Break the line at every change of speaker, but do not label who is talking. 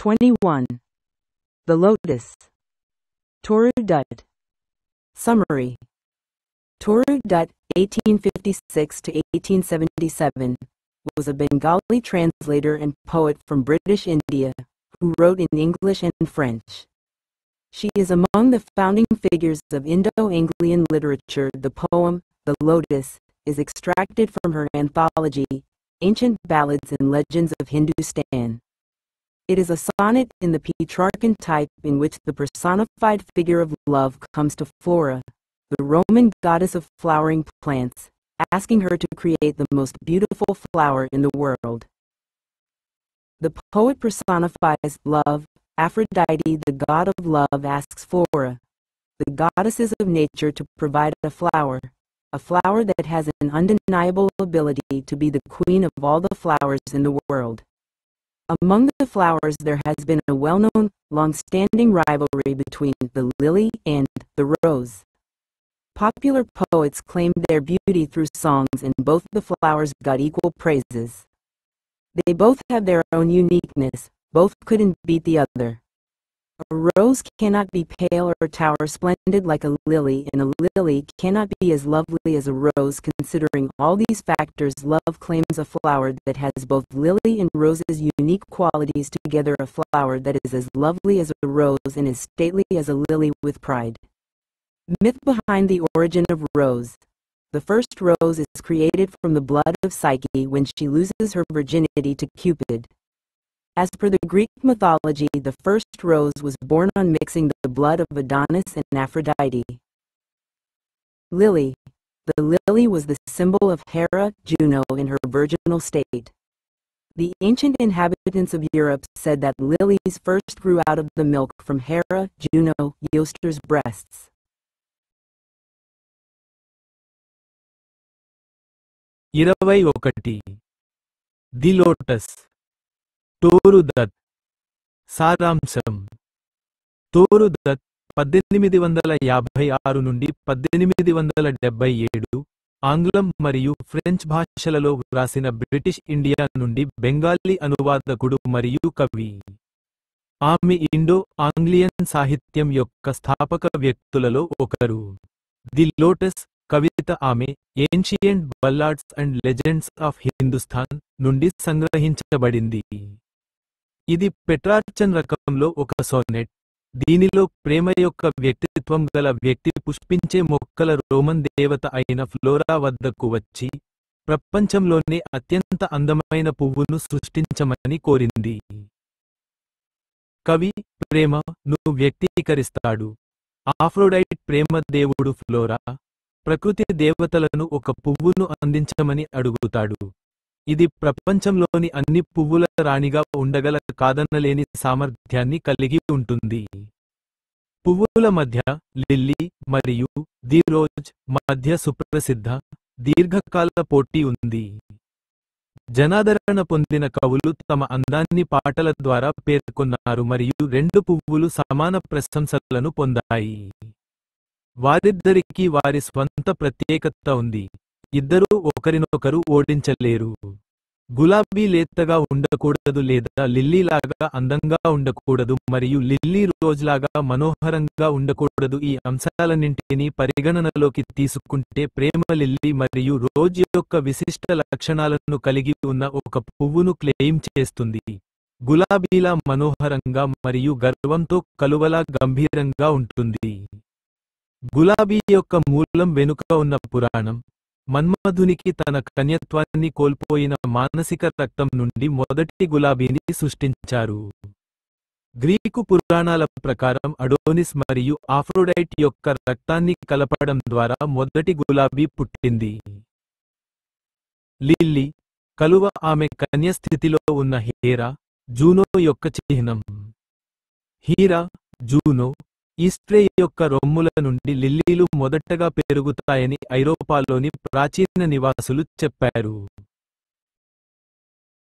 21. The Lotus. Toru Dutt. Summary. Toru Dutt, 1856 to 1877, was a Bengali translator and poet from British India, who wrote in English and French. She is among the founding figures of Indo-Anglian literature. The poem, The Lotus, is extracted from her anthology, Ancient Ballads and Legends of Hindustan. It is a sonnet in the Petrarchan type in which the personified figure of love comes to Flora, the Roman goddess of flowering plants, asking her to create the most beautiful flower in the world. The poet personifies love. Aphrodite, the god of love, asks Flora, the goddesses of nature, to provide a flower that has an undeniable ability to be the queen of all the flowers in the world. Among the flowers there has been a well-known, long-standing rivalry between the lily and the rose. Popular poets claimed their beauty through songs, and both the flowers got equal praises. They both have their own uniqueness. Both couldn't beat the other. A rose cannot be pale or tower splendid like a lily, and a lily cannot be as lovely as a rose. Considering all these factors, love claims a flower that has both lily and rose's unique qualities together, a flower that is as lovely as a rose and as stately as a lily with pride. Myth behind the origin of rose. The first rose is created from the blood of Psyche when she loses her virginity to Cupid. As per the Greek mythology, the first rose was born on mixing the blood of Adonis and Aphrodite. Lily. The lily was the symbol of Hera, Juno, in her virginal state. The ancient inhabitants of Europe said that lilies first grew out of the milk from Hera, Juno, Eoster's breasts.
The Lotus. Toru Dutt. సారాంశం. తోరు దత్ 1856 నుండి 1877 ఆంగ్లం మరియు French భాషలలో వ్రాసిన British India నుండి బెంగాలీ అనువాదకుడు మరియు కవి. ఆమె ఇండో-ఆంగ్లియన్ సాహిత్యం యొక్క స్థాపక వ్యక్తులలో ఒకరు. ది లోటస్ కవిత ఆమె ancient ballads and legends of Hindustan నుండి సంగ్రహించబడింది. ఇది పెట్రార్చన్ రకంలో ఒక సోనెట్. దీనిలో ప్రేమ యొక్క వ్యక్తిత్వం గల వ్యక్తి పుష్పించే మొక్కల రోమన్ దేవత అయిన ఫ్లోరా వద్దకు వచ్చి ప్రపంచంలోనే అత్యంత అందమైన పువ్వును సృష్టించమని కోరింది. కవి ప్రేమను వ్యక్తీకరిస్తాడు. ఆఫ్రోడైట్ ప్రేమ దేవుడు ఫ్లోరా ప్రకృతి దేవతలను ఒక పువ్వును అందించమని అడుగుతాడు. ఇది ప్రపంచంలోని అన్ని పువ్వుల రాణిగా ఉండగల కాదనలేని సామర్థ్యాన్ని కలిగి ఉంటుంది. పువ్వుల మధ్య లిల్లీ మరియు ది రోజ్ మధ్య సుప్రసిద్ధ దీర్ఘకాల పోటీ ఉంది. జనాదరణ పొందిన కవులు తమ అందాన్ని పాటల ద్వారా పేర్కొన్నారు మరియు రెండు పువ్వులు సమాన ప్రశంసలను పొందాయి. వారిద్దరికీ వారి స్వంత ప్రత్యేకత ఉంది. ఇద్దరూ ఒకరినొకరు ఓడించలేరు. గులాబీ లేతగా ఉండకూడదు లేదా లిల్లీలాగా అందంగా ఉండకూడదు మరియు లిల్లీ రోజులాగా మనోహరంగా ఉండకూడదు. ఈ అంశాలన్నింటినీ పరిగణనలోకి తీసుకుంటే ప్రేమ లిల్లీ మరియు రోజ్ యొక్క విశిష్ట లక్షణాలను కలిగి ఉన్న ఒక పువ్వును క్లెయిమ్ చేస్తుంది. గులాబీలా మనోహరంగా మరియు గర్వంతో కలువలా గంభీరంగా ఉంటుంది. గులాబీ యొక్క మూలం వెనుక ఉన్న పురాణం. మన్మధునికి తన కన్యత్వాన్ని కోల్పోయిన మానసిక రక్తం నుండి మొదటి గులాబీని సృష్టించారు. గ్రీకు పురాణాల ప్రకారం అడోనిస్ మరియు ఆఫ్రోడైట్ యొక్క రక్తాన్ని కలపడం ద్వారా మొదటి గులాబీ పుట్టింది. లిల్లీ కలువ ఆమె కన్యస్థితిలో ఉన్న హేరా, జూనో యొక్క చిహ్నం. హీరా, జూనో, ఈస్ట్రే యొక్క రొమ్ముల నుండి లిల్లీలు మొదటగా పెరుగుతాయని ఐరోపాలోని ప్రాచీన నివాసులు చెప్పారు.